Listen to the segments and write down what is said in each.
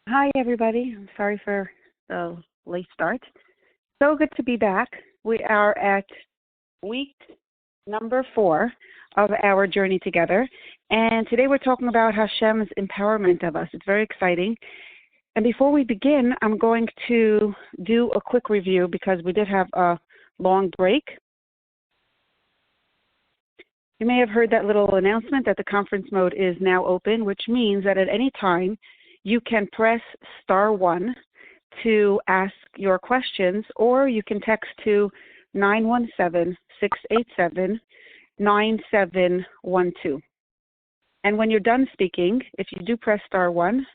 Hi, everybody. I'm sorry for the late start. So good to be back. We are at week number 4 of our journey together. And today we're talking about Hashem's empowerment of us. It's very exciting. And before we begin, I'm going to do a quick review because we did have a long break. You may have heard that little announcement that the conference mode is now open, which means that at any time you can press *1 to ask your questions, or you can text to 917-687-9712. And when you're done speaking, if you do press *1,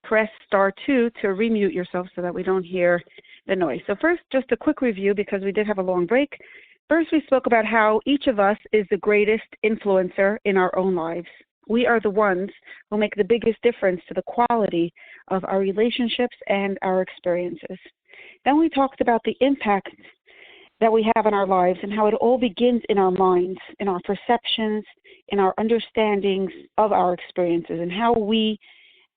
press *2 to remute yourself so that we don't hear the noise. So first, just a quick review because we did have a long break. First, we spoke about how each of us is the greatest influencer in our own lives. We are the ones who make the biggest difference to the quality of our relationships and our experiences. Then we talked about the impact that we have in our lives and how it all begins in our minds, in our perceptions, in our understandings of our experiences, and how we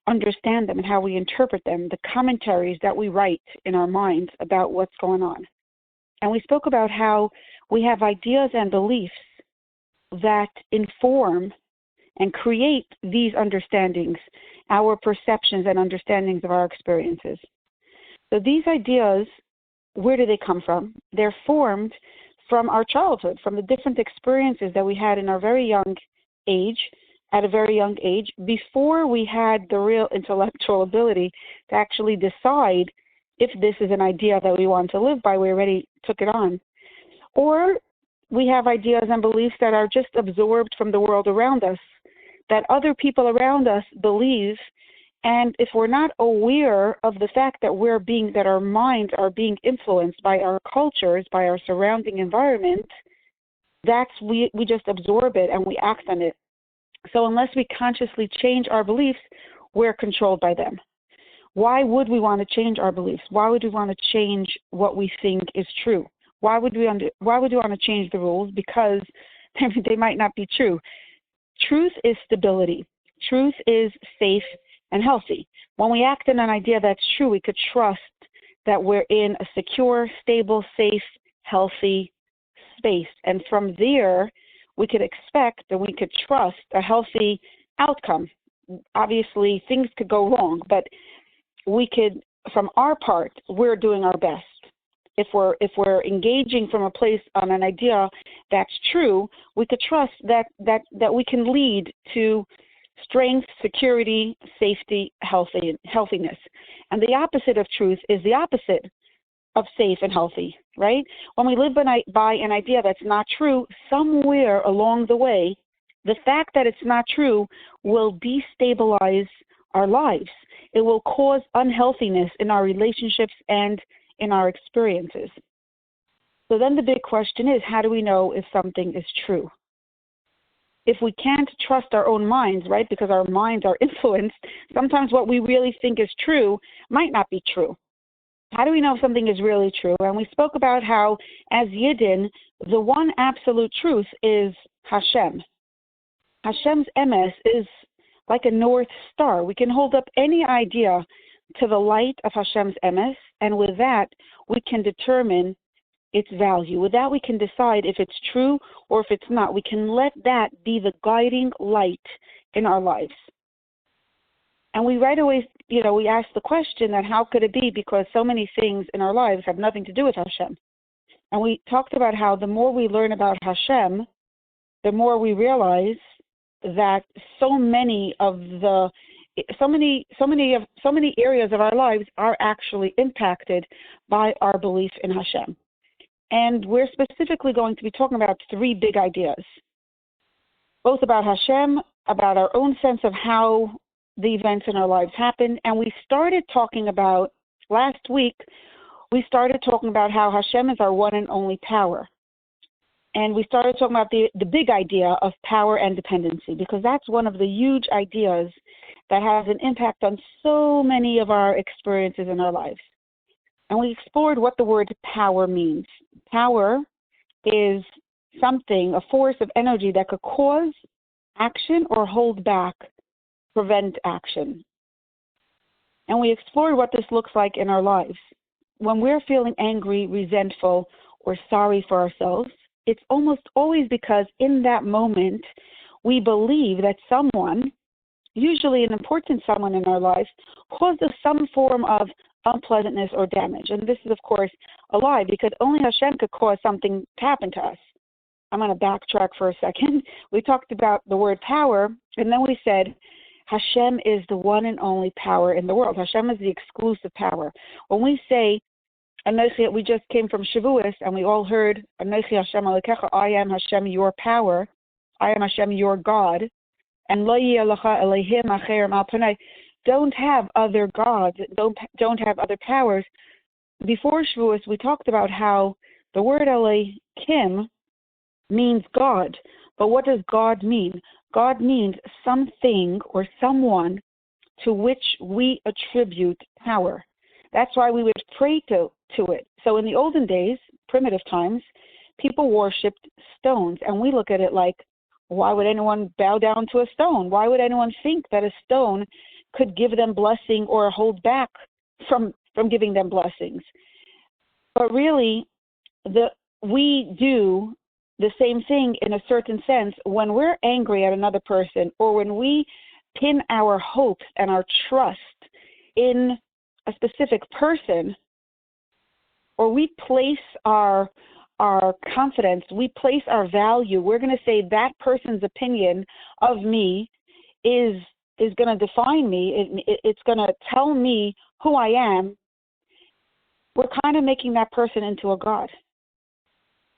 understand them and how we interpret them, the commentaries that we write in our minds about what's going on. And we spoke about how we have ideas and beliefs that inform and create these understandings, our perceptions and understandings of our experiences. So these ideas, where do they come from? They're formed from our childhood, from the different experiences that we had in our very young age, at a very young age, before we had the real intellectual ability to actually decide if this is an idea that we want to live by. We already took it on. Or we have ideas and beliefs that are just absorbed from the world around us, that other people around us believe, and if we're not aware of the fact that that our minds are being influenced by our cultures, by our surrounding environment, we just absorb it and we act on it. So unless we consciously change our beliefs, we're controlled by them. Why would we want to change our beliefs? Why would we want to change what we think is true? Why would we want to change the rules? Because they might not be true. Truth is stability. Truth is safe and healthy. When we act on an idea that's true, we could trust that we're in a secure, stable, safe, healthy space. And from there, we could expect and we could trust a healthy outcome. Obviously, things could go wrong, but we could, from our part, we're doing our best. If we're engaging from a place on an idea that's true, we could trust that we can lead to strength, security, safety, healthiness. And the opposite of truth is the opposite of safe and healthy, right? When we live by an idea that's not true, somewhere along the way, the fact that it's not true will destabilize our lives. It will cause unhealthiness in our relationships and in our experiences. So then the big question is, how do we know if something is true? If we can't trust our own minds, right, because our minds are influenced, sometimes what we really think is true might not be true. How do we know if something is really true? And we spoke about how, as Yidden, the one absolute truth is Hashem. Hashem's emes is like a north star. We can hold up any idea to the light of Hashem's emes, and with that, we can determine its value. With that, we can decide if it's true or if it's not. We can let that be the guiding light in our lives. And we right away, we ask the question that how could it be? Because so many things in our lives have nothing to do with Hashem. And we talked about how the more we learn about Hashem, the more we realize that so many areas of our lives are actually impacted by our belief in Hashem. And we're specifically going to be talking about 3 big ideas, both about Hashem, about our own sense of how the events in our lives happen. And we started talking about, last week, how Hashem is our one and only power. And we started talking about the big idea of power and dependency, because that's one of the huge ideas that has an impact on so many of our experiences in our lives. And we explored what the word power means. Power is something, a force of energy that could cause action or hold back, prevent action. and we explored what this looks like in our lives. When we're feeling angry, resentful, or sorry for ourselves, it's almost always because in that moment we believe that someone, usually an important someone in our life, caused us some form of unpleasantness or damage. And this is, of course, a lie, because only Hashem could cause something to happen to us. I'm going to backtrack for a second. We talked about the word power, and then we said Hashem is the one and only power in the world. Hashem is the exclusive power. When we say, Anochi, we just came from Shavuos, and we all heard, Anochi Hashem Elokecha, I am Hashem, your power. I am Hashem, your God. And Lo yeh lecha Elohim acherim al panai. Don't have other gods. Don't have other powers. Before Shavuos, we talked about how the word Elohim means God. But what does God mean? God means something or someone to which we attribute power. That's why we would pray to it. So in the olden days, primitive times, people worshipped stones, and we look at it like, why would anyone bow down to a stone? Why would anyone think that a stone could give them blessing or hold back from giving them blessings? But really, we do the same thing in a certain sense when we're angry at another person, or when we pin our hopes and our trust in a specific person, or we place our confidence, we place our value. We're going to say that person's opinion of me is going to define me. It's going to tell me who I am. We're kind of making that person into a god.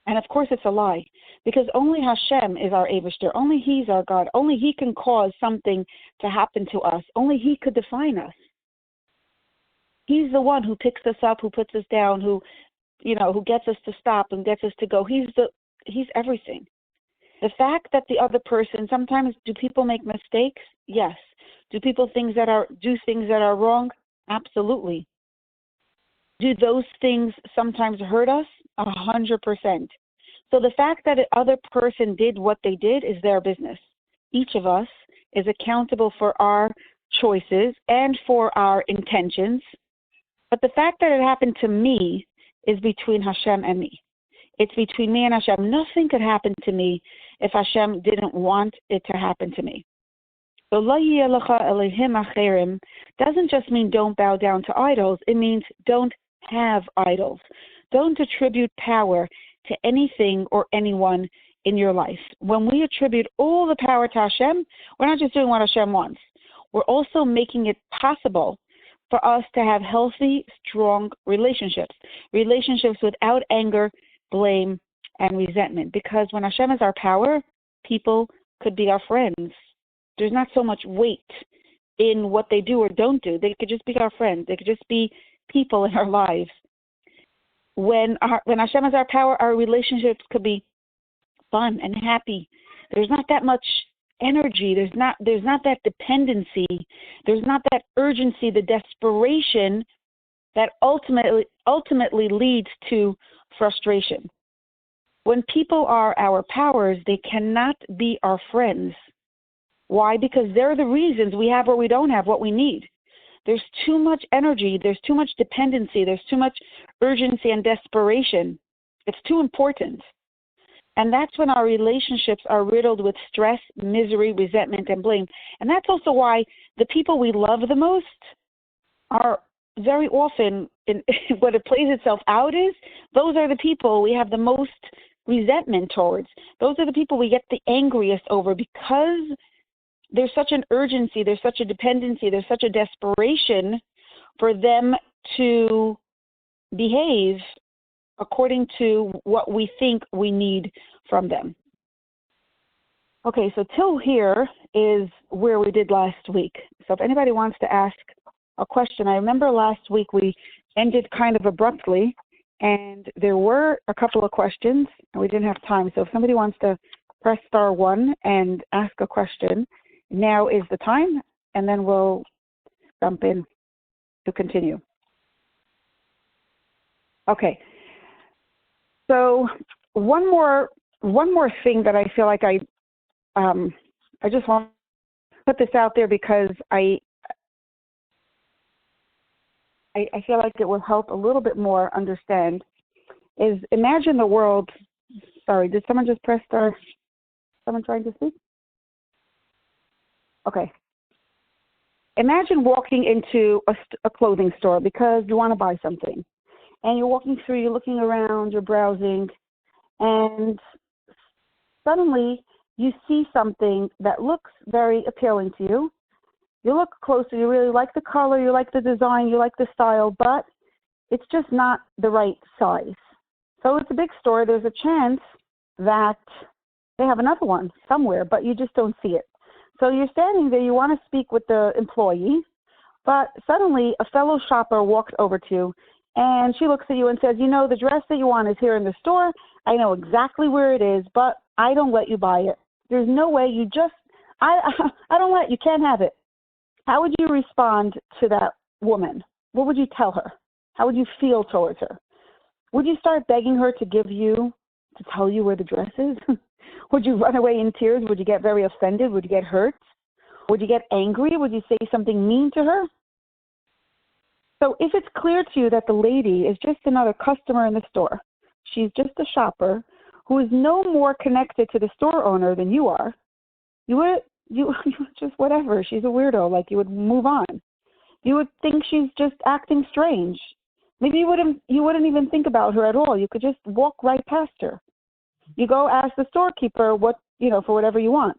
And of course it's a lie, because only Hashem is our Eivishter. Only He's our God. Only He can cause something to happen to us. Only He could define us. He's the one who picks us up, who puts us down, who gets us to stop and gets us to go. He's everything. The fact that the other person, sometimes do people make mistakes? Yes. Do people do things that are wrong? Absolutely. Do those things sometimes hurt us? 100%. So the fact that the other person did what they did is their business. Each of us is accountable for our choices and for our intentions. But the fact that it happened to me is between Hashem and me. It's between me and Hashem. Nothing could happen to me if Hashem didn't want it to happen to me. So Lo yeh lecha Elohim acherim doesn't just mean don't bow down to idols. It means don't have idols. Don't attribute power to anything or anyone in your life. When we attribute all the power to Hashem, we're not just doing what Hashem wants. We're also making it possible for us to have healthy, strong relationships without anger, blame, and resentment. Because when Hashem is our power, people could be our friends. There's not so much weight in what they do or don't do. They could just be our friends. They could just be people in our lives. When Hashem is our power, our relationships could be fun and happy. There's not that much energy. There's not that dependency. There's not that urgency, the desperation that ultimately leads to frustration. When people are our powers, they cannot be our friends. Why? Because they're the reasons we have or we don't have what we need. There's too much energy. There's too much dependency. There's too much urgency and desperation. It's too important. And that's when our relationships are riddled with stress, misery, resentment, and blame. And that's also why the people we love the most are very often, what it plays itself out is, those are the people we have the most resentment towards. Those are the people we get the angriest over, because there's such an urgency, there's such a dependency, there's such a desperation for them to behave according to what we think we need from them. Okay, so till here is where we did last week. So if anybody wants to ask a question, I remember last week we ended kind of abruptly, and there were a couple of questions, and we didn't have time. So if somebody wants to press star 1 and ask a question, now is the time, and then we'll jump in to continue. Okay. So one more thing that I feel like I just want to put this out there, because I feel like it will help a little bit more understand, is imagine the world. Sorry, did someone just press star? Someone trying to speak? Okay. Imagine walking into a clothing store because you want to buy something. And you're walking through, you're looking around, you're browsing, and suddenly you see something that looks very appealing to you. You look closer, you really like the color, you like the design, you like the style, but it's just not the right size. So it's a big store. There's a chance that they have another one somewhere, but you just don't see it. So you're standing there, you want to speak with the employee, but suddenly a fellow shopper walks over to you, and she looks at you and says, you know, the dress that you want is here in the store. I know exactly where it is, but I don't let you buy it. There's no way. I don't let you. Can't have it. How would you respond to that woman? What would you tell her? How would you feel towards her? Would you start begging her to tell you where the dress is? Would you run away in tears? Would you get very offended? Would you get hurt? Would you get angry? Would you say something mean to her? So if it's clear to you that the lady is just another customer in the store, she's just a shopper who is no more connected to the store owner than you are, you would just whatever. She's a weirdo. Like, you would move on. You would think she's just acting strange. Maybe you wouldn't even think about her at all. You could just walk right past her. You go ask the storekeeper for whatever you want.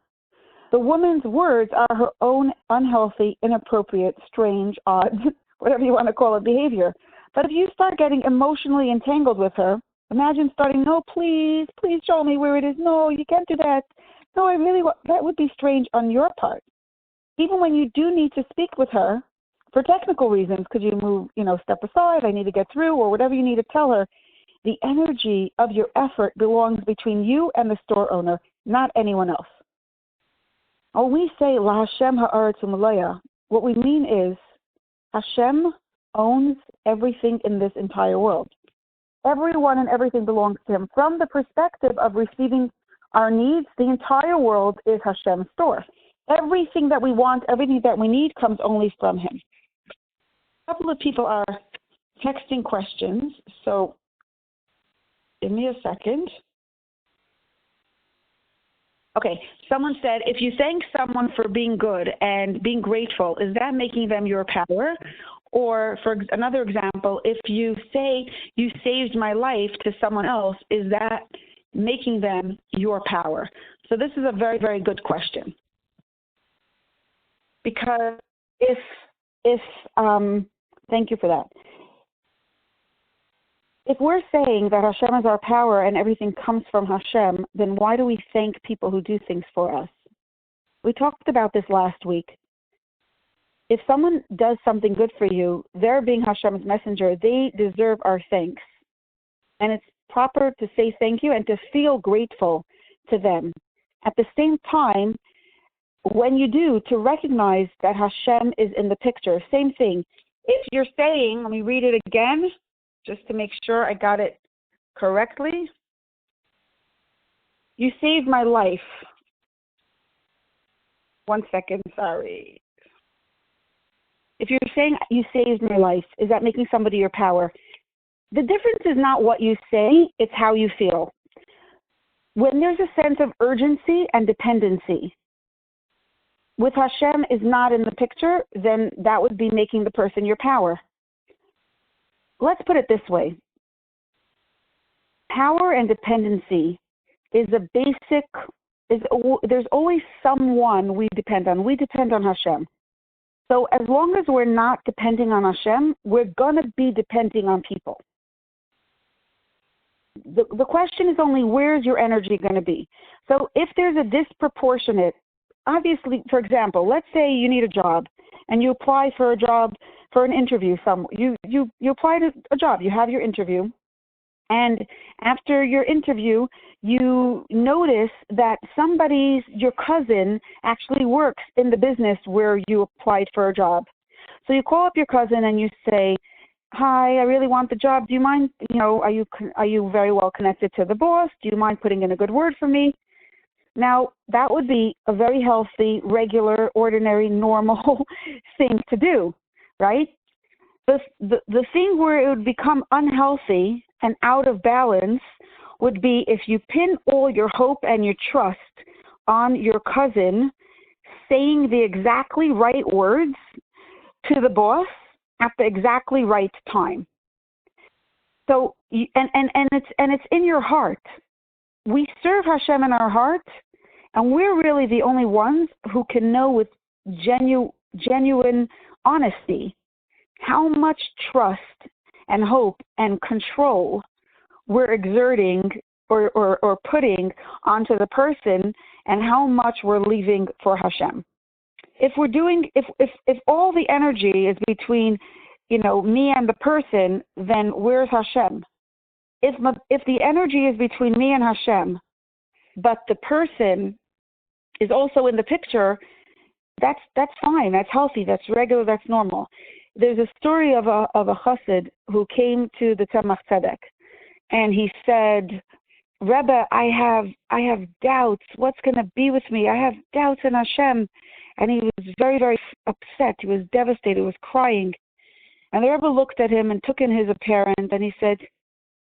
The woman's words are her own unhealthy, inappropriate, strange, odd, whatever you want to call it, behavior. But if you start getting emotionally entangled with her, imagine starting, no, please show me where it is. No, you can't do that. No, that would be strange on your part. Even when you do need to speak with her for technical reasons, could you move, step aside, I need to get through, or whatever you need to tell her, the energy of your effort belongs between you and the store owner, not anyone else. When we say La Hashem ha'aretz u'malaya, what we mean is Hashem owns everything in this entire world. Everyone and everything belongs to him. From the perspective of receiving our needs, the entire world is Hashem's store. Everything that we want, everything that we need comes only from him. A couple of people are texting questions, so give me a second. Okay, someone said, if you thank someone for being good and being grateful, is that making them your power? Or for another example, if you say you saved my life to someone else, is that making them your power? So this is a very, very good question. Because if thank you for that. If we're saying that Hashem is our power and everything comes from Hashem, then why do we thank people who do things for us? We talked about this last week. If someone does something good for you, they're being Hashem's messenger, they deserve our thanks. And it's proper to say thank you and to feel grateful to them. At the same time, when you do, to recognize that Hashem is in the picture. Same thing. If you're saying, let me read it again, just to make sure I got it correctly. You saved my life. One second, sorry. If you're saying you saved my life, is that making somebody your power? The difference is not what you say, it's how you feel. When there's a sense of urgency and dependency, with Hashem is not in the picture, then that would be making the person your power. Let's put it this way. Power and dependency is a basic, there's always someone we depend on. We depend on Hashem. So as long as we're not depending on Hashem, we're going to be depending on people. The question is only, where's your energy going to be? So if there's a disproportionate, obviously, for example, let's say you need a job and you apply for a job, for an interview. You apply to a job, you have your interview, and after your interview, you notice that your cousin actually works in the business where you applied for a job. So you call up your cousin and you say, hi, I really want the job. Do you mind, are you very well connected to the boss? Do you mind putting in a good word for me? Now, that would be a very healthy, regular, ordinary, normal thing to do, right? The thing where it would become unhealthy and out of balance would be if you pin all your hope and your trust on your cousin saying the exactly right words to the boss at the exactly right time. So, it's in your heart. We serve Hashem in our heart, and we're really the only ones who can know with genuine honesty how much trust and hope and control we're exerting or putting onto the person, and how much we're leaving for Hashem. If all the energy is between, me and the person, then where's Hashem? If the energy is between me and Hashem, but the person is also in the picture, that's fine, that's healthy, that's regular, that's normal. There's a story of a chassid who came to the Tzemach Tzedek, and he said, Rebbe, I have doubts. What's going to be with me? I have doubts in Hashem. And he was very, very upset. He was devastated. He was crying. And the Rebbe looked at him and took in his apparent, and he said,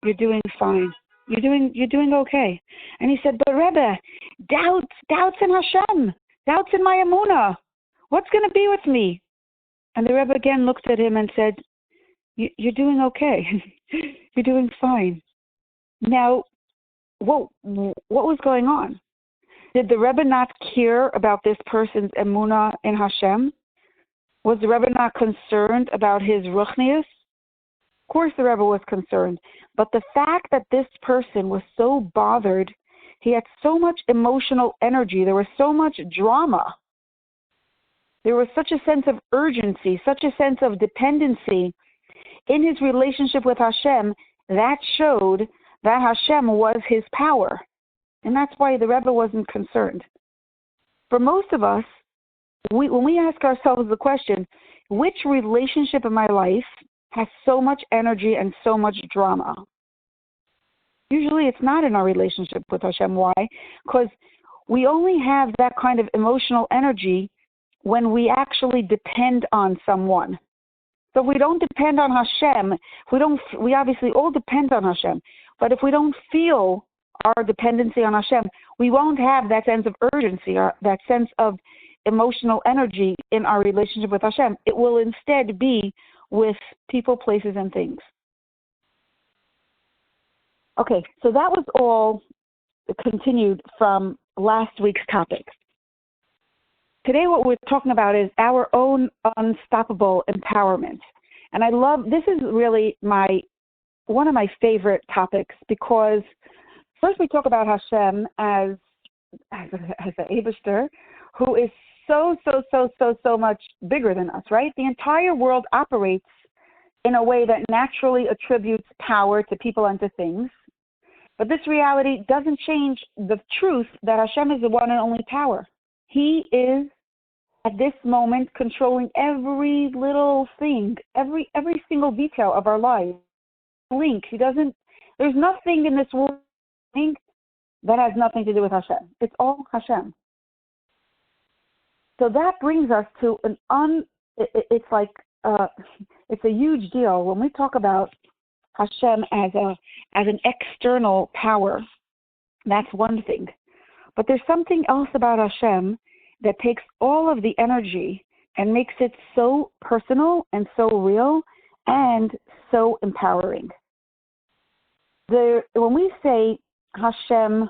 "You're doing fine. You're doing okay." And he said, "But Rebbe, doubts in Hashem, doubts in my emunah. What's going to be with me?" And the Rebbe again looked at him and said, "You're doing okay. You're doing fine." Now, what was going on? Did the Rebbe not care about this person's emunah in Hashem? Was the Rebbe not concerned about his ruchnius? Of course the Rebbe was concerned. But the fact that this person was so bothered, he had so much emotional energy, there was so much drama, there was such a sense of urgency, such a sense of dependency in his relationship with Hashem, that showed that Hashem was his power. And that's why the Rebbe wasn't concerned. For most of us, when we ask ourselves the question, which relationship in my life has so much energy and so much drama? Usually it's not in our relationship with Hashem. Why? Because we only have that kind of emotional energy when we actually depend on someone. So if we don't depend on Hashem, we obviously all depend on Hashem. But if we don't feel our dependency on Hashem, we won't have that sense of urgency or that sense of emotional energy in our relationship with Hashem. It will instead be with people, places, and things. Okay, so that was all continued from last week's topic. Today what we're talking about is our own unstoppable empowerment. And I love, this is really one of my favorite topics, because first we talk about Hashem as the Eibishter, who is so much bigger than us, right? The entire world operates in a way that naturally attributes power to people and to things. But this reality doesn't change the truth that Hashem is the one and only power. He is, at this moment, controlling every little thing, every single detail of our lives. There's nothing in this world that has nothing to do with Hashem. It's all Hashem. So that brings us to it's a huge deal when we talk about Hashem as an external power. That's one thing. But there's something else about Hashem that takes all of the energy and makes it so personal and so real and so empowering. When we say Hashem,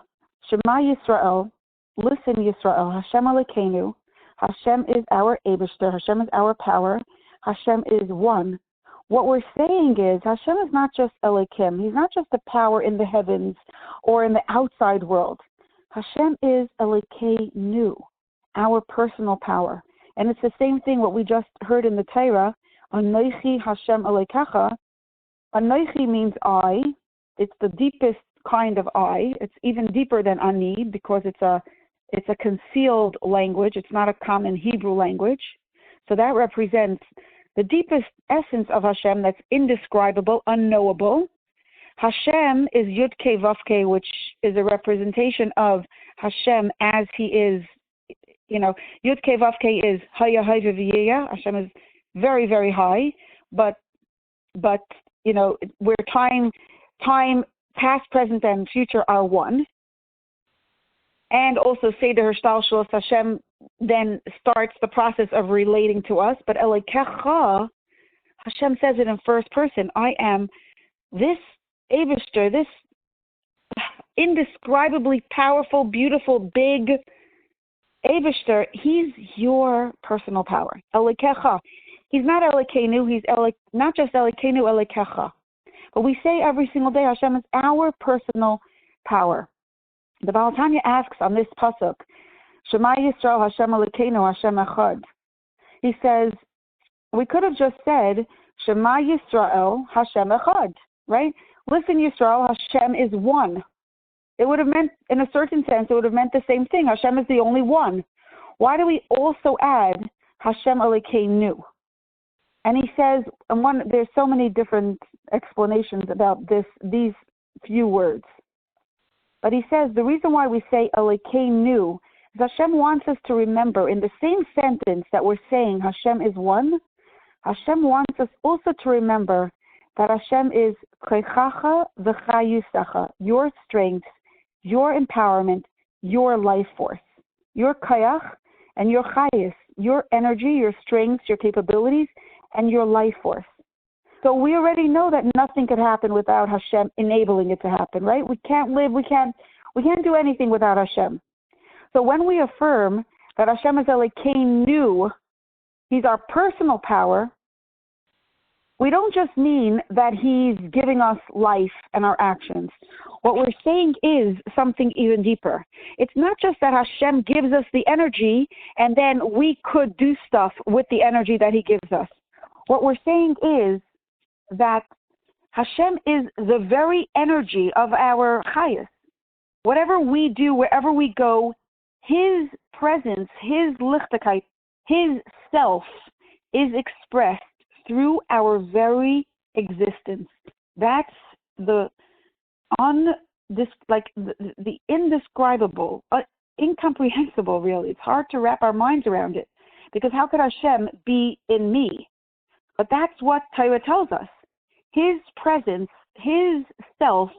Shema Yisrael, listen Yisrael, Hashem Elokeinu, Hashem is our Eibishter, Hashem is our power, Hashem is one. What we're saying is Hashem is not just Elokim, He's not just a power in the heavens or in the outside world. Hashem is Elokeinu, our personal power. And it's the same thing what we just heard in the Torah, Anochi Hashem Elokecha. Anochi means I. It's the deepest kind of I. It's even deeper than Ani, because it's a concealed language. It's not a common Hebrew language. So that represents the deepest essence of Hashem that's indescribable, unknowable. Hashem is Yud-Kei Vav-Kei, which is a representation of Hashem as He is. Yud-Kei Vav-Kei is Haya Haya V'Yeya. Hashem is very, very high. But but where time, past, present, and future are one. And also Seder Hishtalshelos, Hashem then starts the process of relating to us. But Elokecha, Hashem says it in first person. I am this Eibishter, this indescribably powerful, beautiful, big Eibishter. He's your personal power. Elokecha. He's not Elokeinu. He's not just Elokeinu, Elokecha. But we say every single day, Hashem is our personal power. The Baal Tanya asks on this pasuk, Shema Yisrael Hashem Elokeinu Hashem Echad. He says, we could have just said, Shema Yisrael Hashem Echad, right? Listen, Yisrael, Hashem is one. It would have meant, in a certain sense, it would have meant the same thing. Hashem is the only one. Why do we also add Hashem Elokeinu? And he says, there's so many different explanations about these few words. But he says the reason why we say Elokeinu is Hashem wants us to remember in the same sentence that we're saying Hashem is one, Hashem wants us also to remember that Hashem is Kochacha v'chayusacha, your strength, your empowerment, your life force, your koyach and your chayus, your energy, your strengths, your capabilities, and your life force. So we already know that nothing could happen without Hashem enabling it to happen, right? We can't live, we can't do anything without Hashem. So when we affirm that Hashem is Elokeinu, He's our personal power, we don't just mean that He's giving us life and our actions. What we're saying is something even deeper. It's not just that Hashem gives us the energy and then we could do stuff with the energy that He gives us. What we're saying is that Hashem is the very energy of our chayus. Whatever we do, wherever we go, His presence, His lichtigkeit, His self is expressed through our very existence. That's the indescribable, incomprehensible, really. It's hard to wrap our minds around it, because how could Hashem be in me? But that's what Torah tells us. His presence, His self,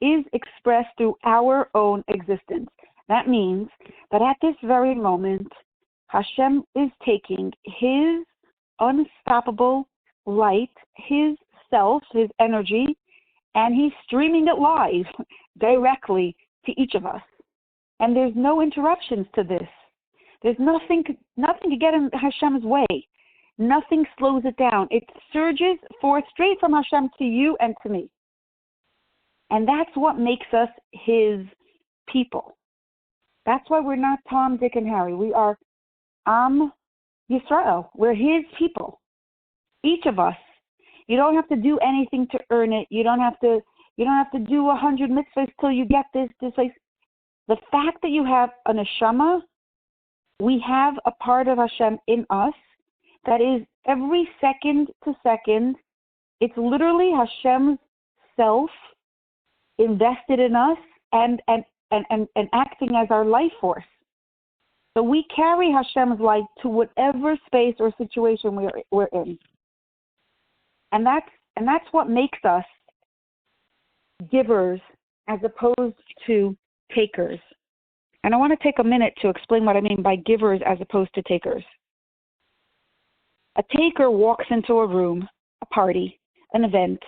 is expressed through our own existence. That means that at this very moment, Hashem is taking His unstoppable light, His self, His energy, and He's streaming it live directly to each of us. And there's no interruptions to this. There's nothing to get in Hashem's way. Nothing slows it down. It surges forth straight from Hashem to you and to me. And that's what makes us His people. That's why we're not Tom, Dick, and Harry. We are Am Yisrael. We're His people. Each of us. You don't have to do anything to earn it. You don't have to do 100 mitzvahs till you get this place. The fact that you have a neshama, we have a part of Hashem in us that is every second to second. It's literally Hashem's self invested in us and acting as our life force. So we carry Hashem's light to whatever space or situation we're in. And that's what makes us givers as opposed to takers. And I want to take a minute to explain what I mean by givers as opposed to takers. A taker walks into a room, a party, an event,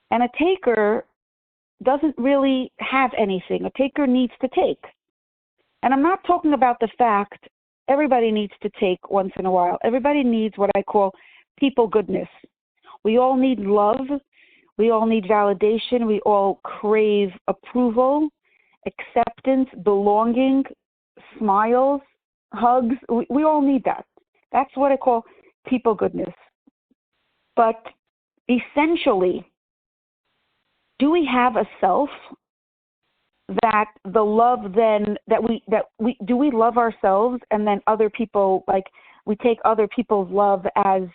and a taker doesn't really have anything. A taker needs to take. And I'm not talking about the fact everybody needs to take once in a while. Everybody needs what I call people goodness. We all need love. We all need validation. We all crave approval, acceptance, belonging, smiles, hugs. We all need that. That's what I call people goodness. But essentially, do we have a self that the love then do we love ourselves and then other people, like we take other people's love as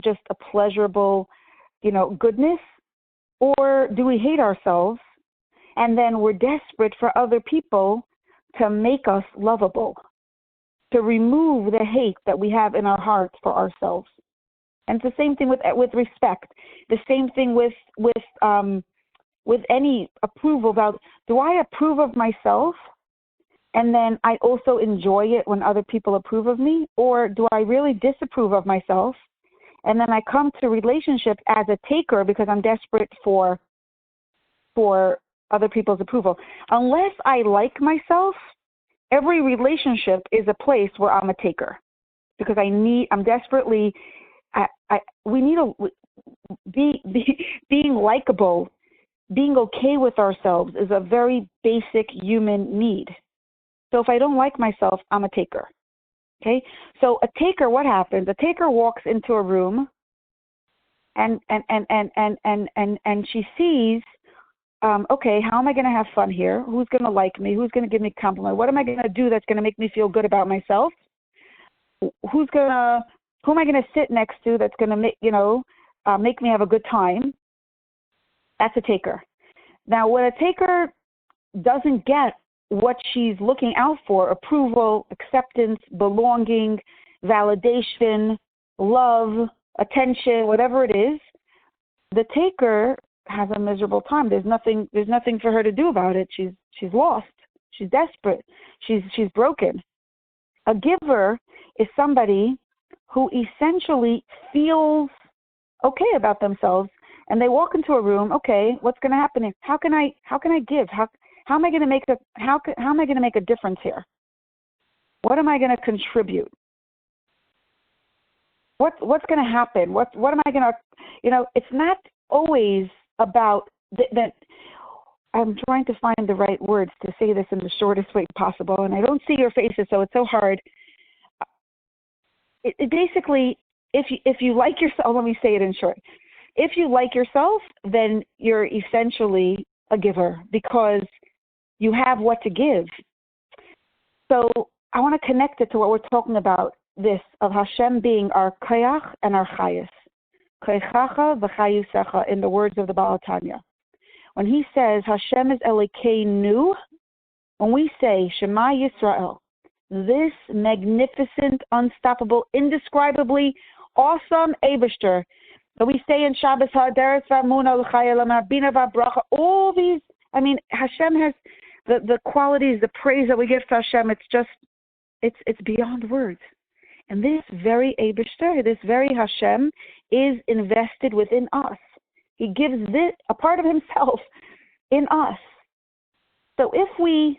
just a pleasurable, goodness? Or do we hate ourselves and then we're desperate for other people to make us lovable, to remove the hate that we have in our hearts for ourselves? And it's the same thing with respect. The same thing with any approval. About, do I approve of myself and then I also enjoy it when other people approve of me? Or do I really disapprove of myself and then I come to relationships as a taker because I'm desperate for other people's approval? Unless I like myself, every relationship is a place where I'm a taker because I'm desperately, we need being likable, being okay with ourselves is a very basic human need. So if I don't like myself, I'm a taker. Okay? So a taker, what happens? A taker walks into a room and she sees, okay, how am I going to have fun here? Who's going to like me? Who's going to give me a compliment? What am I going to do that's going to make me feel good about myself? Who am I going to sit next to that's going to make me have a good time? That's a taker. Now, when a taker doesn't get what she's looking out for, approval, acceptance, belonging, validation, love, attention, whatever it is, the taker has a miserable time. There's nothing for her to do about it. She's lost. She's desperate. She's broken. A giver is somebody who essentially feels okay about themselves, and they walk into a room. Okay, what's going to happen? How can I give? How am I going to make a difference here? What am I going to contribute? What's going to happen? What am I going to? It's not always about that. I'm trying to find the right words to say this in the shortest way possible, and I don't see your faces, so it's so hard. It basically, if you like yourself, let me say it in short. If you like yourself, then you're essentially a giver because you have what to give. So I want to connect it to what we're talking about, this of Hashem being our koyach and our chayus. Koyachacha v'chayusecha, in the words of the Baal Tanya. When he says Hashem is Elokeinu, when we say Shema Yisrael, this magnificent, unstoppable, indescribably awesome Eibishter that we say in Shabbos, Ha'aderes v'Amuna l'chayel Bina v'Bracha, all these, Hashem has the qualities, the praise that we give to Hashem. It's beyond words. And this very Eibishter, this very Hashem, is invested within us. He gives this, a part of himself, in us. So if we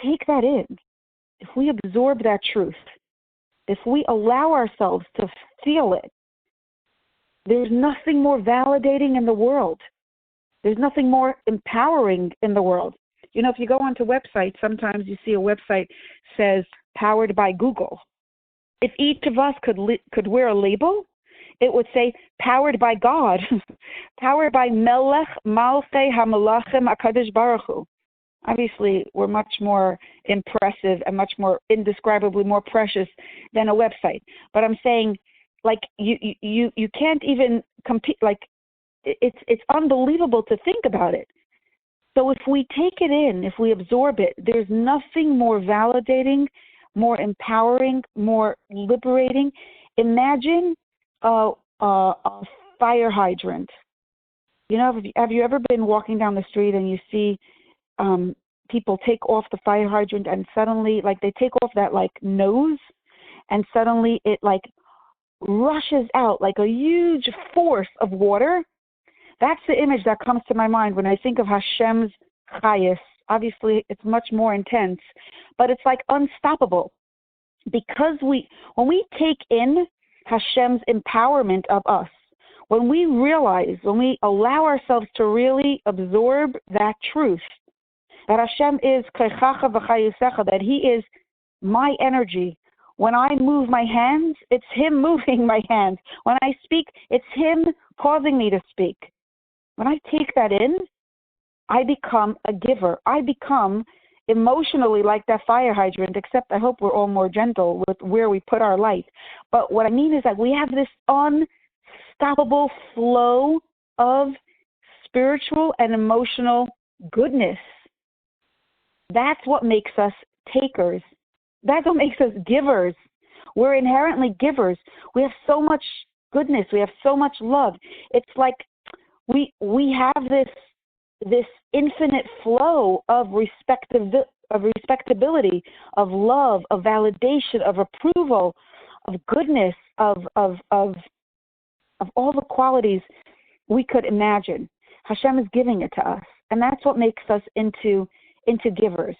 take that in, if we absorb that truth, if we allow ourselves to feel it, there's nothing more validating in the world. There's nothing more empowering in the world. If you go onto websites, sometimes you see a website says powered by Google. If each of us could wear a label, it would say powered by God, powered by Melech Malchei HaMelachim HaKadosh Baruch Hu. Obviously, we're much more impressive and much more indescribably more precious than a website. But I'm saying, you can't even compete. It's unbelievable to think about it. So if we take it in, if we absorb it, there's nothing more validating, more empowering, more liberating. Imagine a fire hydrant. Have you ever been walking down the street and you see people take off the fire hydrant and suddenly, they take off that nose, and suddenly it rushes out like a huge force of water? That's the image that comes to my mind when I think of Hashem's chayus. Obviously, it's much more intense, but it's unstoppable. Because when we take in Hashem's empowerment of us, when we allow ourselves to really absorb that truth, that Hashem is koyachacha v'chayusecha, that he is my energy. When I move my hands, it's him moving my hands. When I speak, it's him causing me to speak. When I take that in, I become a giver. I become emotionally like that fire hydrant, except I hope we're all more gentle with where we put our light. But what I mean is that we have this unstoppable flow of spiritual and emotional goodness. That's what makes us takers. That's what makes us givers. We're inherently givers. We have so much goodness. We have so much love. It's like we have this infinite flow of respectability, of love, of validation, of approval, of goodness, of all the qualities we could imagine. Hashem is giving it to us, and that's what makes us into givers.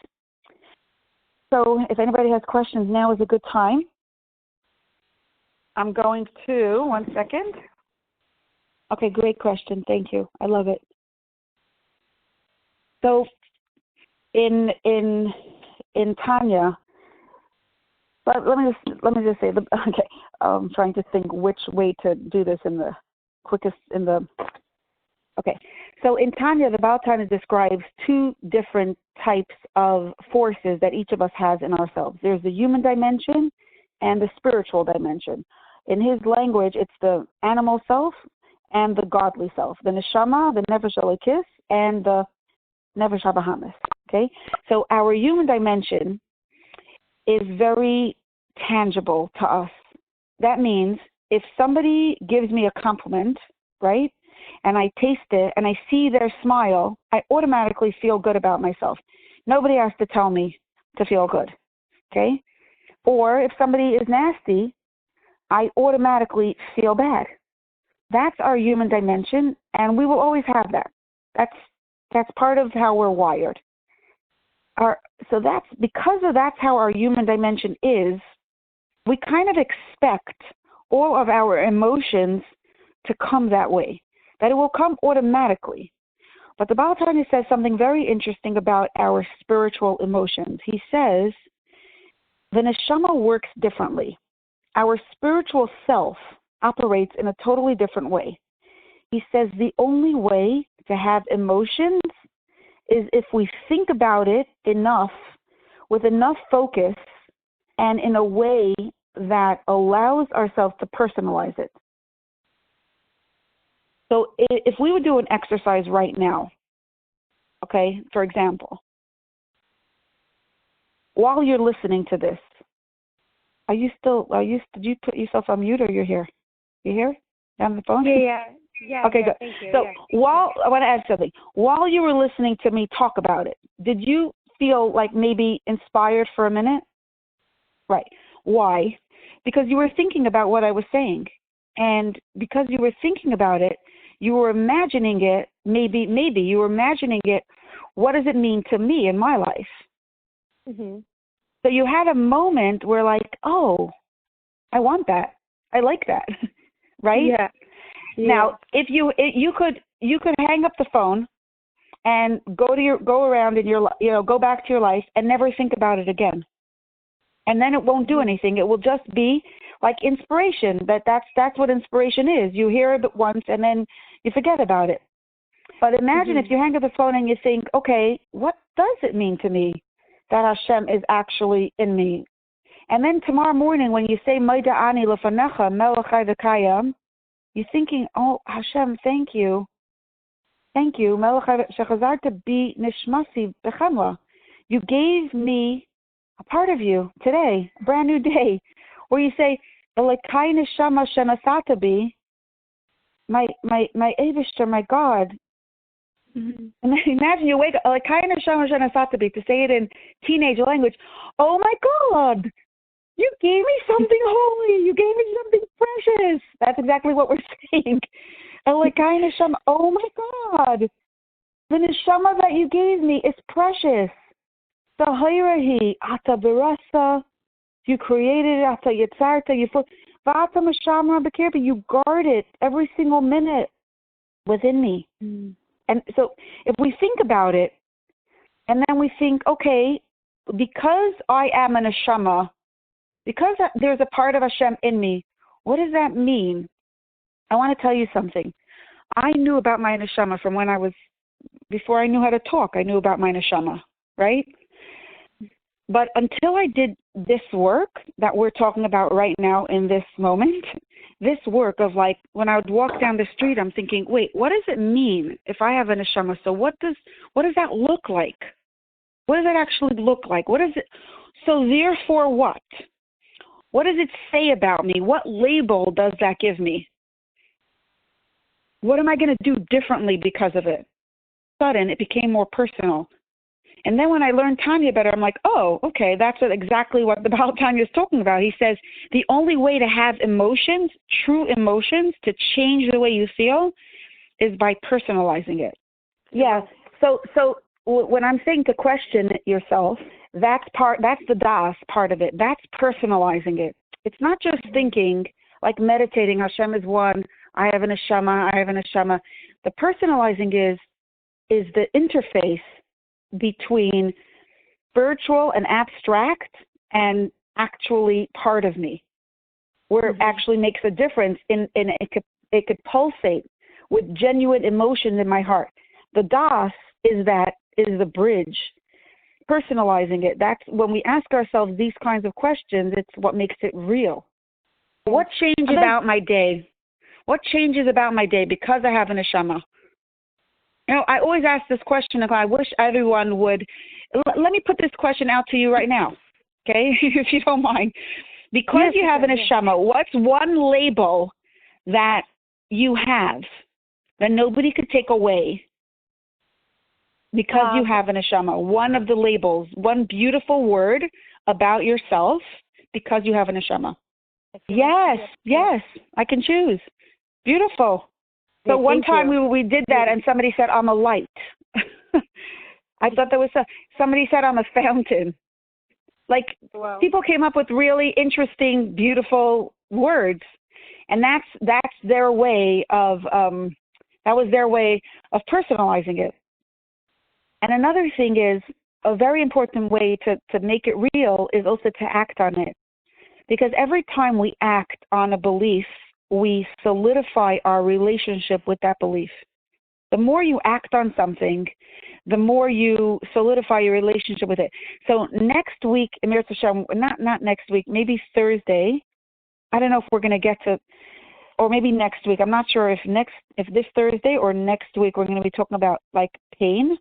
So if anybody has questions, now is a good time. I'm going to, one second. Okay, great question. Thank you. I love it. So in Tanya, but let me just say, okay, I'm trying to think which way to do this in the quickest, okay. So in Tanya, the Baal Tanya describes two different types of forces that each of us has in ourselves. There's the human dimension and the spiritual dimension. In his language, it's the animal self and the godly self, the neshama, the nefesh elokis, and the nefesh habahamis. Okay, so our human dimension is very tangible to us. That means if somebody gives me a compliment, right, and I taste it and I see their smile, I automatically feel good about myself. Nobody has to tell me to feel good. Okay, or if somebody is nasty, I automatically feel bad. That's our human dimension, and we will always have that. That's part of how we're wired. So that's how our human dimension is. We kind of expect all of our emotions to come that way, that it will come automatically. But the Baal Tanya says something very interesting about our spiritual emotions. He says the neshama works differently. Our spiritual self operates in a totally different way. He says the only way to have emotions is if we think about it enough, with enough focus, and in a way that allows ourselves to personalize it. So if we would do an exercise right now, okay, for example, while you're listening to this, did you put yourself on mute or you're here? You here? On the phone? Yeah. Okay, good. Thank you. So I want to add something. While you were listening to me talk about it, did you feel like maybe inspired for a minute? Right. Why? Because you were thinking about what I was saying. And because you were thinking about it, you were imagining it, maybe you were imagining it, what does it mean to me in my life? Mm-hmm. So you had a moment where like, oh, I want that. I like that. Right? Yeah. Now, if you could hang up the phone and go around in your, go back to your life and never think about it again. And then it won't do anything. It will just be like inspiration. That's what inspiration is. You hear it once and then you forget about it. But imagine if you hang up the phone and you think, okay, what does it mean to me that Hashem is actually in me? And then tomorrow morning when you say Maida Ani Lefanecha Melachai V'Kayam, you're thinking, oh Hashem, thank you. Thank you. Melachai Shechazarta Bi Nishmasi B'Chemla. You gave me a part of you today, a brand new day, where you say, Elekai Neshama Shenasata Bi, my Eivishter, my God. And then imagine you wake up, Elekai Neshama Shenasata Bi, to say it in teenage language. Oh my God, you gave me something holy. You gave me something precious. That's exactly what we're saying. Elekai Neshama, oh my God, the Neshama that you gave me is precious. Sahirahi, Ata Berasa, you created it, Ata Yitzarta, Vata Mashamra Bekirbi, you guard it every single minute within me. And so if we think about it, and then we think, okay, because I am an neshama, because there's a part of Hashem in me, what does that mean? I want to tell you something. I knew about my neshama from before I knew how to talk, I knew about my neshama, right? But until I did this work that we're talking about right now in this moment, this work of like, when I would walk down the street, I'm thinking, wait, what does it mean if I have a neshama? So what does that look like? What does that actually look like? What is it? So therefore what? What does it say about me? What label does that give me? What am I going to do differently because of it? Sudden, it became more personal. And then when I learned Tanya better, I'm like, oh, okay, that's exactly what the Baal Tanya is talking about. He says the only way to have emotions, true emotions, to change the way you feel is by personalizing it. Yeah. So when I'm saying to question yourself, that's the das part of it. That's personalizing it. It's not just thinking, like meditating, Hashem is one, I have an neshama. The personalizing is the interface between spiritual and abstract and actually part of me, where it actually makes a difference in it could pulsate with genuine emotion in my heart. The das is the bridge. Personalizing it, that's when we ask ourselves these kinds of questions, it's what makes it real. What changes about my day? What changes about my day because I have a neshama? You know, I always ask this question, and I wish everyone would. Let me put this question out to you right now, okay, if you don't mind. Because you have a neshama, what's one label that you have that nobody could take away because you have a neshama? One of the labels, one beautiful word about yourself because you have a neshama. Yes, I can choose. Beautiful. So one time we did that, and somebody said, I'm a light. I thought there was somebody said I'm a fountain. Like, people came up with really interesting, beautiful words, and that's their way of that was their way of personalizing it. And another thing is, a very important way to make it real is also to act on it, because every time we act on a belief, we solidify our relationship with that belief. The more you act on something, the more you solidify your relationship with it. So next week, Emir Tashem, not next week, maybe Thursday, I don't know if we're going to get to, or maybe next week, I'm not sure if this Thursday or next week we're going to be talking about like pain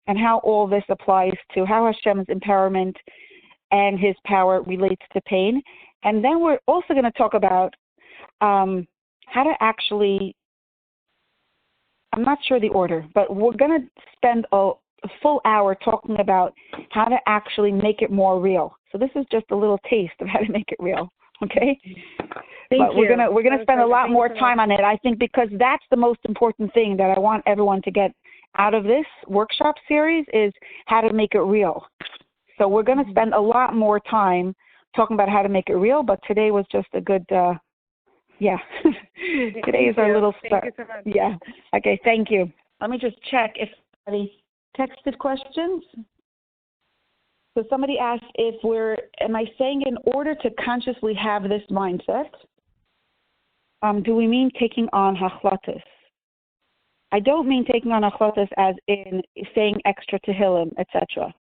and how all this applies to how Hashem's empowerment and his power relates to pain. And then we're also going to talk about how to actually, I'm not sure the order, but we're going to spend a full hour talking about how to actually make it more real. So this is just a little taste of how to make it real, okay? But we're gonna spend a lot more time on it, I think, because that's the most important thing that I want everyone to get out of this workshop series is how to make it real. So we're going to spend a lot more time talking about how to make it real, but today was just a good Today is our little start. Thank you so much. Yeah. Okay, thank you. Let me just check if anybody texted questions. So somebody asked am I saying in order to consciously have this mindset, do we mean taking on hachlatas? I don't mean taking on hachlatas as in saying extra tehillim, etc.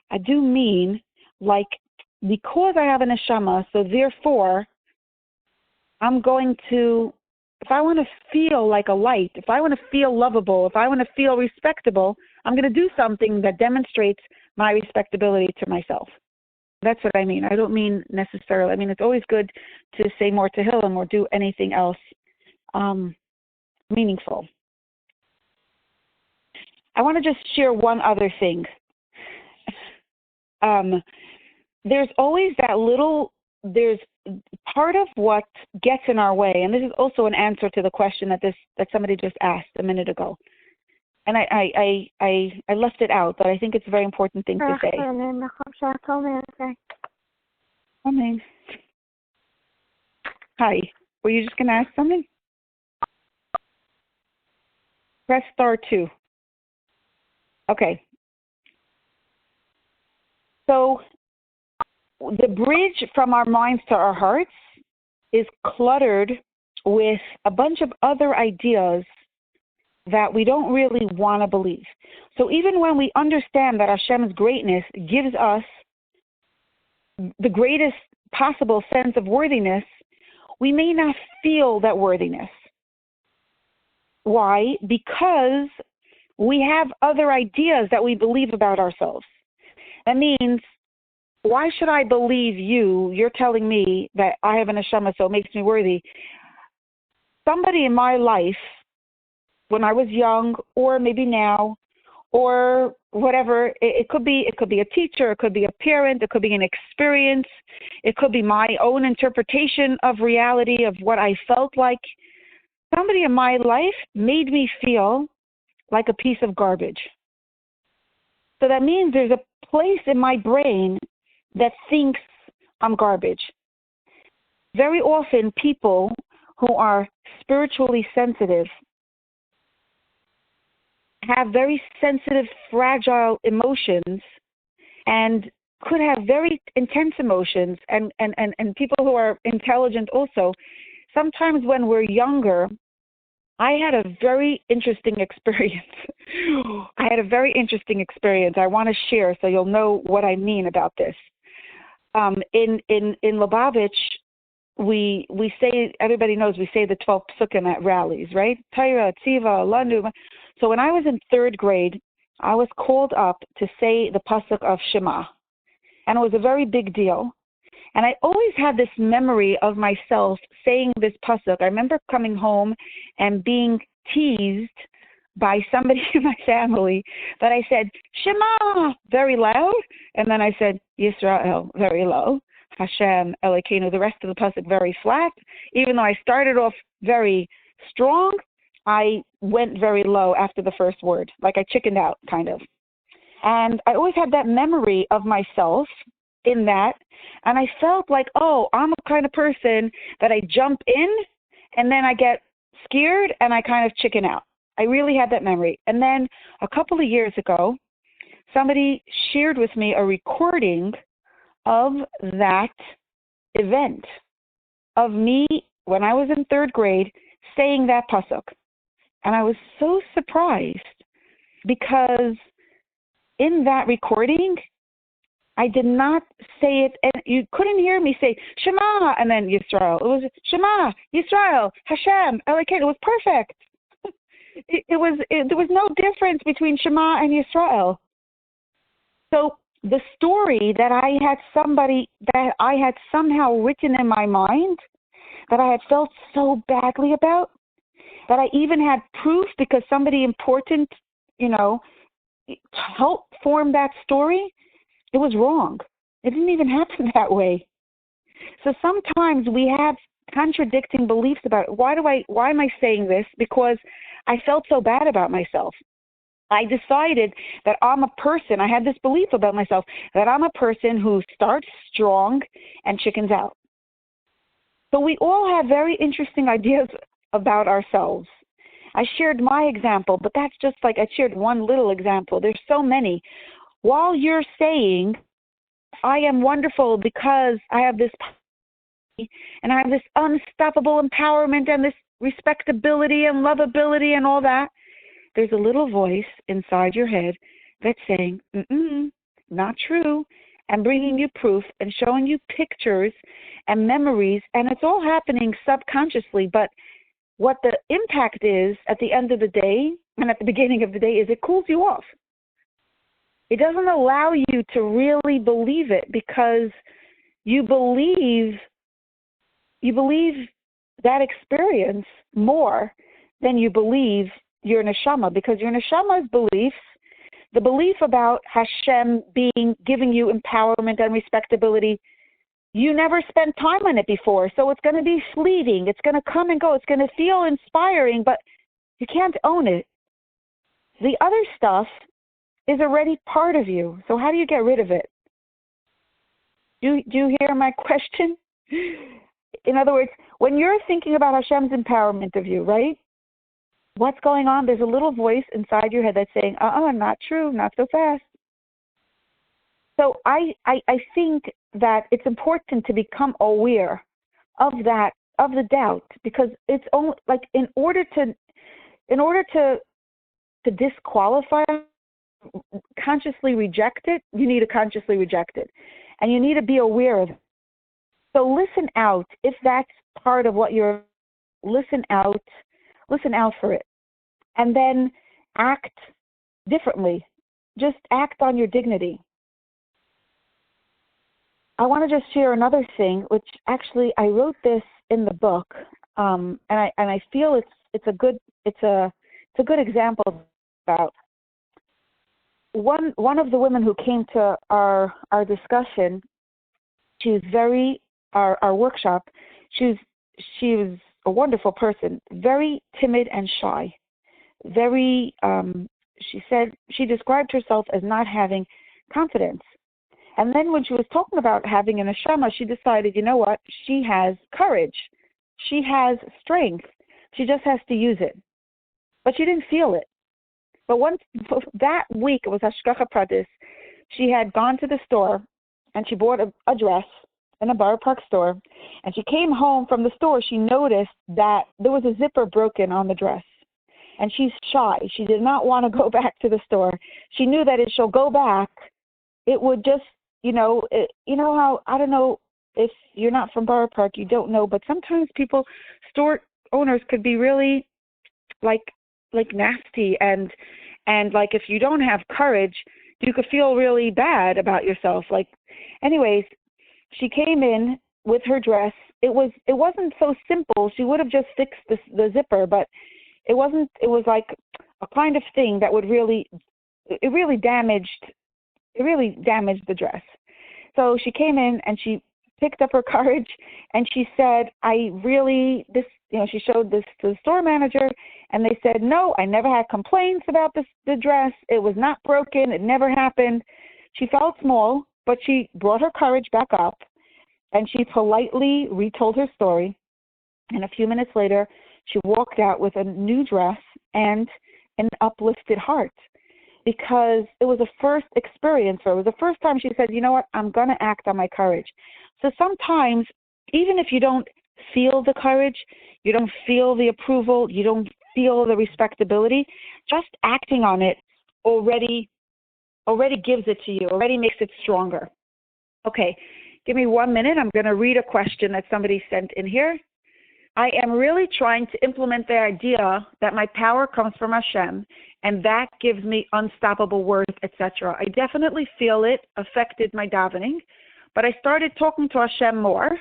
I do mean like because I have a neshama, so therefore I'm going to, if I want to feel like a light, if I want to feel lovable, if I want to feel respectable, I'm going to do something that demonstrates my respectability to myself. That's what I mean. I don't mean necessarily, I mean, it's always good to say more tehillim or do anything else meaningful. I want to just share one other thing. There's always there's part of what gets in our way, and this is also an answer to the question that somebody just asked a minute ago. And I left it out, but I think it's a very important thing to say. Amen. Hi. Were you just going to ask something? Press star 2. Okay. So the bridge from our minds to our hearts is cluttered with a bunch of other ideas that we don't really want to believe. So even when we understand that Hashem's greatness gives us the greatest possible sense of worthiness, we may not feel that worthiness. Why? Because we have other ideas that we believe about ourselves. That means, why should I believe you? You're telling me that I have an neshama, so it makes me worthy. Somebody in my life when I was young, or maybe now, or whatever. It could be a teacher, it could be a parent, it could be an experience, it could be my own interpretation of reality, of what I felt like. Somebody in my life made me feel like a piece of garbage. So that means there's a place in my brain that thinks I'm garbage. Very often people who are spiritually sensitive have very sensitive, fragile emotions and could have very intense emotions, and people who are intelligent also. Sometimes when we're younger, I had a very interesting experience. I I want to share so you'll know what I mean about this. In Lubavitch, we say, everybody knows, we say the 12 psukim at rallies, right? Taira, Tziva, Landu. So when I was in third grade, I was called up to say the pasuk of Shema, and it was a very big deal. And I always had this memory of myself saying this pasuk. I remember coming home and being teased by somebody in my family that I said, Shema, very loud. And then I said, Yisrael, very low. Hashem, Elokeinu, the rest of the pasuk very flat. Even though I started off very strong, I went very low after the first word, like I chickened out, kind of. And I always had that memory of myself in that, and I felt like, oh, I'm a kind of person that I jump in, and then I get scared, and I kind of chicken out. I really had that memory. And then a couple of years ago, somebody shared with me a recording of that event, of me when I was in third grade saying that pasuk. And I was so surprised because in that recording, I did not say it, and you couldn't hear me say Shema and then Yisrael. It was Shema, Yisrael, Hashem, Elokeinu. It was perfect. There was no difference between Shema and Yisrael. So the story that I had somehow written in my mind, that I had felt so badly about, that I even had proof because somebody important, helped form that story, it was wrong. It didn't even happen that way. So sometimes we have contradicting beliefs about it. Why am I saying this? Because I felt so bad about myself. I decided that I'm a person, I had this belief about myself, that I'm a person who starts strong and chickens out. So we all have very interesting ideas about ourselves. I shared my example, but that's just like I shared one little example. There's so many. While you're saying, I am wonderful because I have this, and I have this unstoppable empowerment and this respectability and lovability and all that, there's a little voice inside your head that's saying, not true, and bringing you proof and showing you pictures and memories, and it's all happening subconsciously. But what the impact is at the end of the day and at the beginning of the day is it cools you off. It doesn't allow you to really believe it because you believe that experience more than you believe your neshama, because your neshama's beliefs, the belief about Hashem giving you empowerment and respectability, you never spent time on it before, so it's going to be fleeting. It's going to come and go. It's going to feel inspiring, but you can't own it. The other stuff is already part of you, so how do you get rid of it? Do you hear my question? In other words, when you're thinking about Hashem's empowerment of you, right? What's going on? There's a little voice inside your head that's saying, not true, not so fast. So I think that it's important to become aware of that, of the doubt, because it's only like in order to disqualify, consciously reject it, you need to consciously reject it, and you need to be aware of it. So listen out if that's part of what you're. Listen out for it, and then act differently. Just act on your dignity. I want to just share another thing, which actually I wrote this in the book, and I feel it's it's a good example about one of the women who came to our discussion. She was our workshop. She was a wonderful person, very timid and shy. Very, she said, she described herself as not having confidence. And then when she was talking about having an neshama, she decided, you know what? She has courage. She has strength. She just has to use it. But she didn't feel it. But once that week, it was Hashgacha Pradis, she had gone to the store and she bought a dress in a Borough Park store. And she came home from the store. She noticed that there was a zipper broken on the dress. And she's shy. She did not want to go back to the store. She knew that if she'll go back, it would just, you know how, I don't know if you're not from Borough Park, you don't know, but sometimes store owners could be really like nasty and like if you don't have courage, you could feel really bad about yourself. Like, anyways, she came in with her dress. It wasn't so simple. She would have just fixed the zipper, but it wasn't. It was like a kind of thing that would really damaged the dress. So she came in and she picked up her courage and she said, she showed this to the store manager and they said, no, I never had complaints about the dress. It was not broken. It never happened. She felt small, but she brought her courage back up and she politely retold her story. And a few minutes later, she walked out with a new dress and an uplifted heart because it was a first experience for her. It was the first time she said, you know what, I'm going to act on my courage. So sometimes, even if you don't feel the courage, you don't feel the approval, you don't feel the respectability, just acting on it already gives it to you, already makes it stronger. Okay, give me 1 minute. I'm going to read a question that somebody sent in here. I am really trying to implement the idea that my power comes from Hashem, and that gives me unstoppable worth, etc. I definitely feel it affected my davening, but I started talking to Hashem more,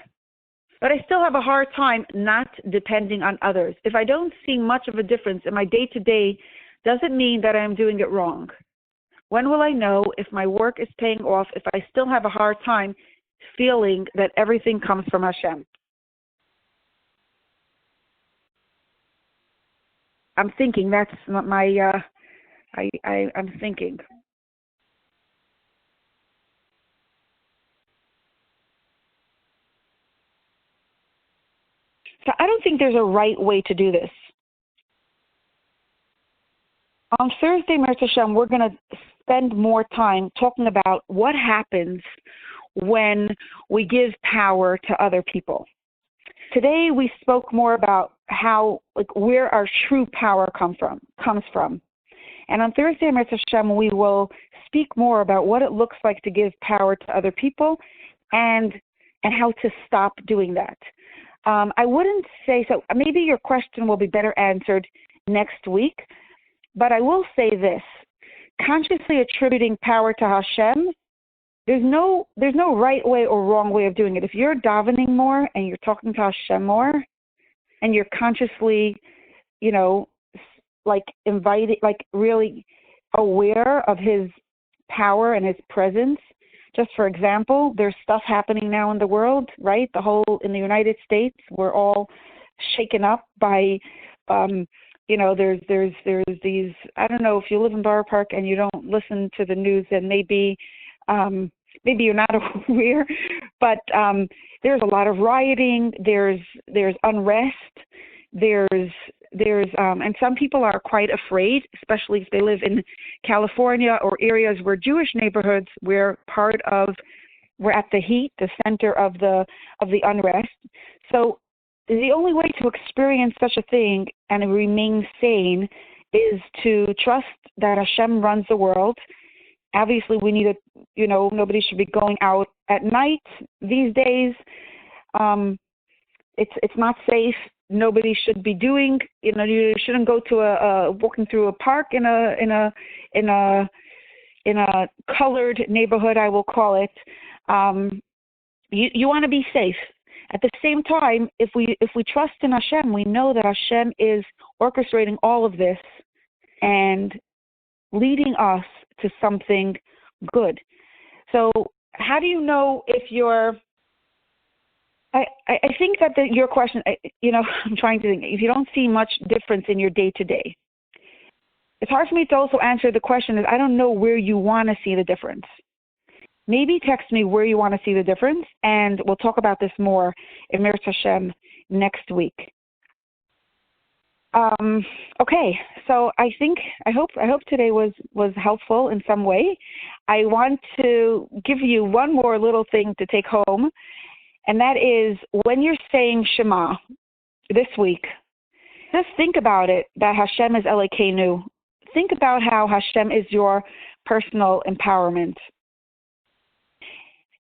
but I still have a hard time not depending on others. If I don't see much of a difference in my day-to-day, does it mean that I am doing it wrong? When will I know if my work is paying off if I still have a hard time feeling that everything comes from Hashem? I'm thinking that's my, I'm thinking. So I don't think there's a right way to do this. On Thursday, Meretz Hashem, we're going to spend more time talking about what happens when we give power to other people. Today, we spoke more about how, where our true power comes from. And on Thursday, Meretz Hashem, we will speak more about what it looks like to give power to other people and how to stop doing that. I wouldn't say so. Maybe your question will be better answered next week. But I will say this: consciously attributing power to Hashem, there's no right way or wrong way of doing it. If you're davening more and you're talking to Hashem more, and you're consciously, really aware of His power and His presence. Just for example, there's stuff happening now in the world, right? In the United States, we're all shaken up by. There's these, I don't know if you live in Borough Park and you don't listen to the news, and maybe you're not aware, but there's a lot of rioting, there's unrest, and some people are quite afraid, especially if they live in California or areas where Jewish neighborhoods, we're at the center of the unrest. So the only way to experience such a thing and remain sane is to trust that Hashem runs the world. Obviously, we need nobody should be going out at night these days. It's not safe. Nobody should be doing. You shouldn't go to walking through a park in a colored neighborhood, I will call it. You want to be safe. At the same time, if we trust in Hashem, we know that Hashem is orchestrating all of this and leading us to something good. So how do you know if you're, I think that your question, I'm trying to think, if you don't see much difference in your day-to-day, it's hard for me to also answer the question is I don't know where you want to see the difference. Maybe text me where you want to see the difference, and we'll talk about this more in Mir Hashem next week. Okay, so I hope today was helpful in some way. I want to give you one more little thing to take home, and that is when you're saying Shema this week, just think about it, that Hashem is Elokeinu. Think about how Hashem is your personal empowerment.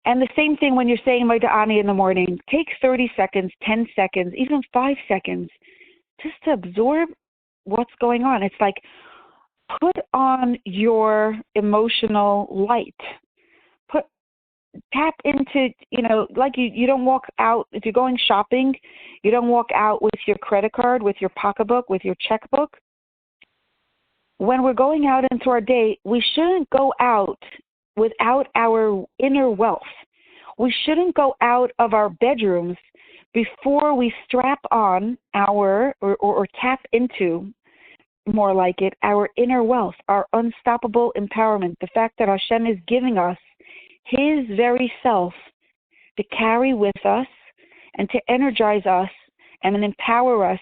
And the same thing when you're saying Moda'ani in the morning. Take 30 seconds, 10 seconds, even 5 seconds, just to absorb what's going on. It's like put on your emotional light. Tap into, like you don't walk out, if you're going shopping, you don't walk out with your credit card, with your pocketbook, with your checkbook. When we're going out into our day, we shouldn't go out without our inner wealth. We shouldn't go out of our bedrooms before we strap on our, or tap into, more like it, our inner wealth, our unstoppable empowerment, the fact that Hashem is giving us His very self to carry with us and to energize us and then empower us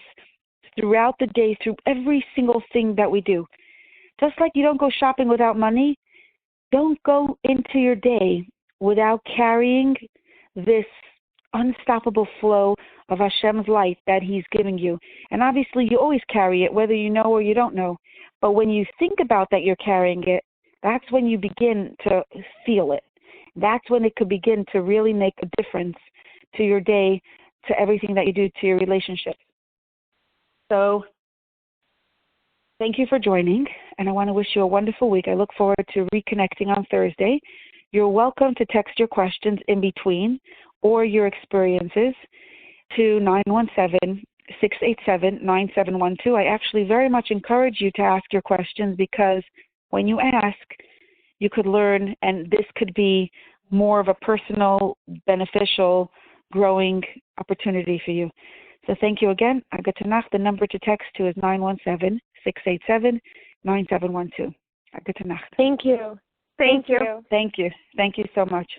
throughout the day, through every single thing that we do. Just like you don't go shopping without money, don't go into your day without carrying this unstoppable flow of Hashem's light that He's giving you. And obviously you always carry it, whether you know or you don't know. But when you think about that you're carrying it, that's when you begin to feel it. That's when it could begin to really make a difference to your day, to everything that you do, to your relationships. So thank you for joining, and I want to wish you a wonderful week. I look forward to reconnecting on Thursday. You're welcome to text your questions in between or your experiences to 917-687-9712. I actually very much encourage you to ask your questions, because when you ask, you could learn, and this could be more of a personal, beneficial, growing opportunity for you. So thank you again. Good Nacht. The number to text to is 917-687-9712. Good Nacht. Thank you. Thank you. Thank you. Thank you so much.